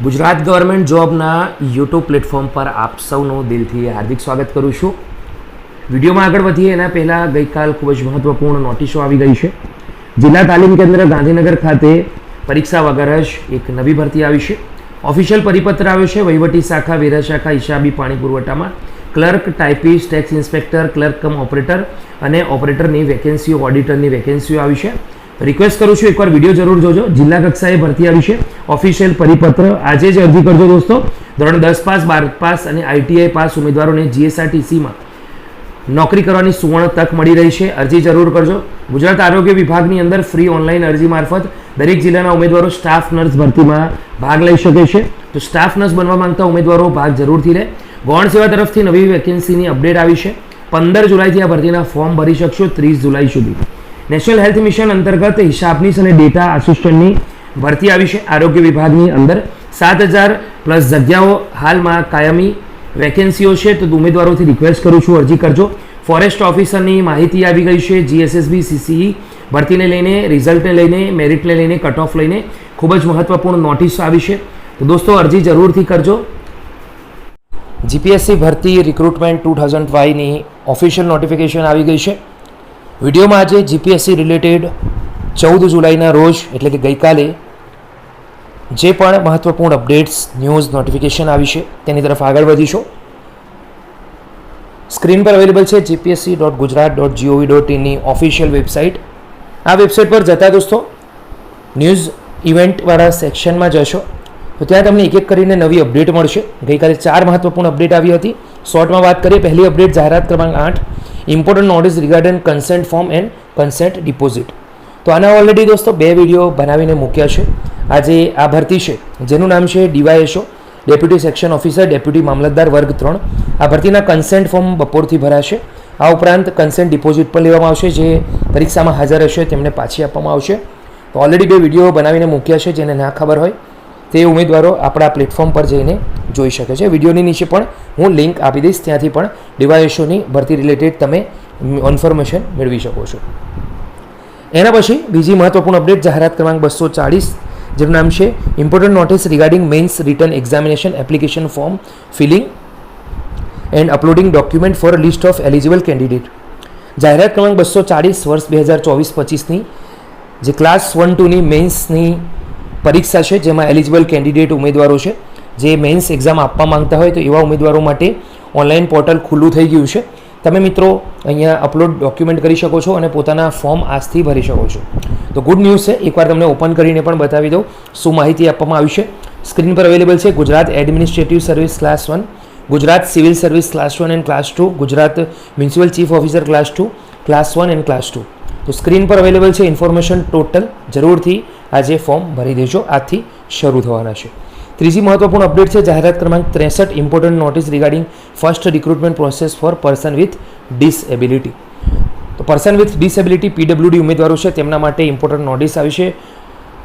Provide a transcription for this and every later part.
Gujarat government જોબના YouTube platform પર આપ સૌનું દિલથી હાર્દિક સ્વાગત કરું છું. વિડીયોમાં આગળ વધીએ એના પહેલાં ગઈકાલ ખૂબ જ મહત્ત્વપૂર્ણ નોટિસો આવી ગઈ છે. જિલ્લા તાલીમ કેન્દ્ર ગાંધીનગર ખાતે પરીક્ષા વગર જ એક નવી ભરતી આવી છે. ઓફિશિયલ પરિપત્ર આવ્યો છે. વહીવટી શાખા, વેરા શાખા, હિસાબી, પાણી પુરવઠામાં clerk, typist, tax inspector, clerk cum operator અને ઓપરેટરની વેકેન્સીઓ, ઓડિટરની વેકેન્સીઓ આવી છે. રિક્વેસ્ટ કરું છું એકવાર વિડીયો જરૂર જોજો. જિલ્લા કક્ષાએ ભરતી આવી છે. ઓફિશિયલ પરિપત્ર આજે જ અરજી કરજો દોસ્તો. ધોરણ 10 પાસ, 12 પાસ અને ITI પાસ ઉમેદવારોને GSRTCમાં નોકરી કરવાની સુવર્ણ તક મળી રહી છે. અરજી જરૂર કરજો. ગુજરાત આરોગ્ય વિભાગની અંદર ફ્રી ઓનલાઈન અરજી મારફત દરેક જિલ્લાના ઉમેદવારો સ્ટાફ નર્સ ભરતીમાં ભાગ લઈ શકે છે. તો સ્ટાફ નર્સ બનવા માંગતા ઉમેદવારો ભાગ જરૂરથી લે. ગૌણ સેવા તરફથી નવી વેકેન્સીની અપડેટ આવી છે. 15 જુલાઈથી આ ભરતીના ફોર્મ ભરી શકશો 30 જુલાઈ સુધી. નેશનલ હેલ્થ મિશન અંતર્ગત હિસાબનીસ અને ડેટા આસિસ્ટન્ટની ભરતી આવી છે. આરોગ્ય વિભાગની અંદર 7000 પ્લસ જગ્યાઓ હાલમાં કાયમી વેકેન્સીઓ છે. તો ઉમેદવારોથી રિક્વેસ્ટ કરું છું અરજી કરજો. ફોરેસ્ટ ઓફિસરની માહિતી આવી ગઈ છે. GSSB CCE ભરતીને લઈને, રિઝલ્ટને લઈને, મેરિટને લઈને, કટ ઓફ લઈને ખૂબ જ મહત્વપૂર્ણ નોટિસ આવી છે. તો દોસ્તો અરજી જરૂરથી કરજો. GPSC ભરતી રિક્રુટમેન્ટ 2005ની ઓફિશિયલ નોટિફિકેશન આવી ગઈ છે. વિડીયોમાં આજે GPSC રિલેટેડ 14 જુલાઈના રોજ એટલે કે ગઈકાલે જે પણ મહત્વપૂર્ણ અપડેટ્સ, ન્યૂઝ, નોટિફિકેશન આવી છે તેની તરફ આગળ વધીશું. સ્ક્રીન પર અવેલેબલ છે gpsc.gujarat.gov.in ની ઓફિશિયલ વેબસાઇટ. આ વેબસાઇટ પર જતા દોસ્તો ન્યૂઝ ઇવેન્ટવાળા સેક્શનમાં જશો તો ત્યાં તમને એક એક કરીને નવી અપડેટ મળશે. ગઈકાલે 4 મહત્વપૂર્ણ અપડેટ આવી હતી. શોર્ટમાં વાત કરીએ. પહેલી અપડેટ જાહેરાત ક્રમાંક 8, important notice regarding consent form and consent deposit. તો આના ઓલરેડી દોસ્તો 2 વિડીયો બનાવીને મૂક્યા છે. આજે આ ભરતી છે જેનું નામ છે DYSO, deputy section officer, deputy મામલતદાર વર્ગ 3. આ ભરતીના કન્સેન્ટ ફોર્મ બપોરથી ભરાશે. આ ઉપરાંત કન્સેન્ટ ડિપોઝિટ પણ લેવામાં આવશે. જે પરીક્ષામાં હાજર હશે તેમને પાછી આપવામાં આવશે. તો ઓલરેડી 2 વિડીયો બનાવીને મૂક્યા છે. જેને ના ખબર હોય તે ઉમેદવારો આપણા પ્લેટફોર્મ પર જઈને જોઈ શકે છે. વિડીયોની નીચે પણ હું લિંક આપી દઈશ. ત્યાંથી પણ DYSOની ભરતી રિલેટેડ તમે ઇન્ફોર્મેશન મેળવી શકો છો. એના પછી બીજી મહત્વપૂર્ણ અપડેટ જાહેરાત ક્રમાંક 240, જેનું નામ છે important notice regarding mains written examination application form filling and uploading document for list of eligible candidate. જાહેરાત ક્રમાંક 240 વર્ષ 2024-25ની જે ક્લાસ 1-2ની મેન્સની પરીક્ષા છે જેમાં એલિજિબલ કેન્ડિડેટ ઉમેદવારો છે જે મેન્સ એક્ઝામ આપવા માંગતા હોય તો એવા ઉમેદવારો માટે ઓનલાઈન પોર્ટલ ખુલ્લું થઈ ગયું છે. તમે મિત્રો અહીંયા અપલોડ ડોક્યુમેન્ટ કરી શકો છો અને પોતાના ફોર્મ આજથી ભરી શકો છો. તો ગુડ ન્યૂઝ છે. એકવાર તમને ઓપન કરીને પણ બતાવી દઉં શું માહિતી આપવામાં આવી છે. સ્ક્રીન પર અવેલેબલ છે Gujarat administrative service class 1, Gujarat civil service class 1 and class 2, Gujarat municipal chief officer class 2, class 1 and class 2. તો સ્ક્રીન પર અવેલેબલ છે ઇન્ફોર્મેશન ટોટલ. જરૂરથી આજે ફોર્મ ભરી દેજો. આજથી શરૂ થવાના છે. ત્રીજી મહત્વપૂર્ણ અપડેટ છે જાહેરાત ક્રમાંક 63, important notice regarding first recruitment process four person with disability. તો પર્સન વિથ ડિસેબિલિટી PWD ઉમેદવારો છે તેમના માટે ઇમ્પોર્ટન્ટ નોટિસ આવી છે.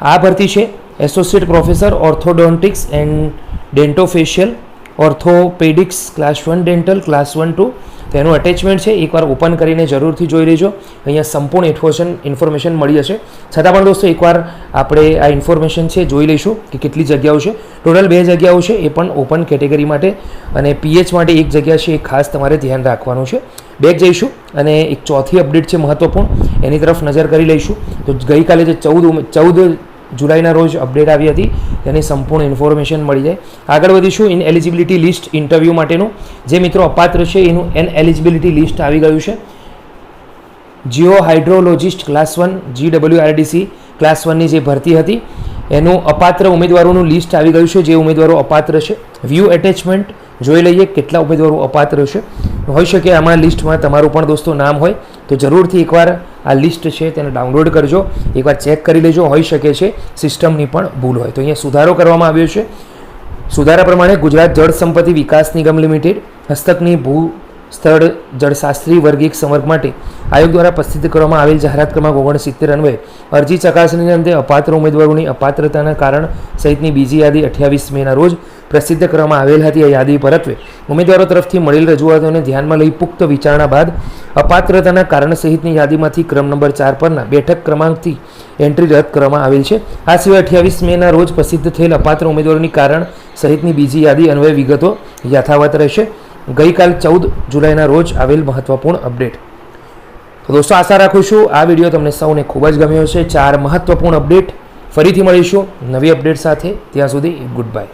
આ ભરતી છે associate professor orthodontics and dentofacial orthopaedics class 1 dental class 1-2. તો એનું અટેચમેન્ટ છે. એકવાર ઓપન કરીને જરૂરથી જોઈ લેજો. અહીંયા સંપૂર્ણ ઇન્ફોર્મેશન મળી જશે. છતાં પણ દોસ્તો એકવાર આપણે આ ઇન્ફોર્મેશન છે જોઈ લઈશું કે કેટલી જગ્યાઓ છે. ટોટલ 2 જગ્યાઓ છે એ પણ ઓપન કેટેગરી માટે અને PH માટે 1 જગ્યા છે. એ ખાસ તમારે ધ્યાન રાખવાનું છે. બેક જઈશું અને એક ચોથી અપડેટ છે મહત્વપૂર્ણ એની તરફ નજર કરી લઈશું. તો ગઈકાલે જે 14 જુલાઈના રોજ અપડેટ આવી હતી તેની સંપૂર્ણ ઇન્ફોર્મેશન મળી જાય. આગળ વધીશું. ઇન એલિજિબિલિટી લિસ્ટ ઇન્ટરવ્યૂ માટેનું જે મિત્રો અપાત્ર છે એનું એલિજિબિલિટી લિસ્ટ આવી ગયું છે. Jio hydrologist class 1, GWRDC class 1ની જે ભરતી હતી એનું અપાત્ર ઉમેદવારોનું લિસ્ટ આવી ગયું છે. જે ઉમેદવારો અપાત્ર છે વ્યૂ એટેચમેન્ટ જોઈ લઈએ કેટલા ઉમેદવારો અપાત્ર છે. હોઈ શકે આમાં લિસ્ટમાં તમારું પણ દોસ્તો નામ હોય તો જરૂરથી એકવાર આ લિસ્ટ છે તેને ડાઉનલોડ કરજો. એકવાર ચેક કરી લેજો. હોઈ શકે છે સિસ્ટમની પણ ભૂલ હોય. તો અહીંયા સુધારો કરવામાં આવ્યો છે. સુધારા પ્રમાણે ગુજરાત જળ સંપત્તિ વિકાસ નિગમ લિમિટેડ હસ્તકની ભૂ સ્થળ જળશાસ્ત્રી વર્ગ 1 સંવર્ગ માટે આયોગ દ્વારા પ્રસિદ્ધ કરવામાં આવેલ જાહેરાત ક્રમાંક 69 અન્વયે અરજી ચકાસણીના અંતે અપાત્ર ઉમેદવારોની અપાત્રતાના કારણ સહિતની બીજી યાદી 28 મેના રોજ પ્રસિદ્ધ કરવામાં આવેલ હતી. આ યાદી પરત્વે ઉમેદવારો તરફથી મળેલ રજૂઆતોને ધ્યાનમાં લઈ પુખ્ત વિચારણા બાદ અપાત્રતાના કારણ સહિતની યાદીમાંથી ક્રમ નંબર 4 પરના બેઠક ક્રમાંકથી એન્ટ્રી રદ કરવામાં આવેલ છે. આ સિવાય 28 મેના રોજ પ્રસિદ્ધ થયેલ અપાત્ર ઉમેદવારોની કારણ સહિતની બીજી યાદી અન્વયે વિગતો યથાવત રહેશે. ગઈકાલ 14 જુલાઈના રોજ આવેલ મહત્વપૂર્ણ અપડેટ. તો દોસ્તો આશા રાખું છું આ વિડીયો તમને સૌને ખૂબ જ ગમ્યો છે. 4 મહત્વપૂર્ણ અપડેટ. ફરીથી મળીશું નવી અપડેટ સાથે. ત્યાં સુધી ગુડ બાય.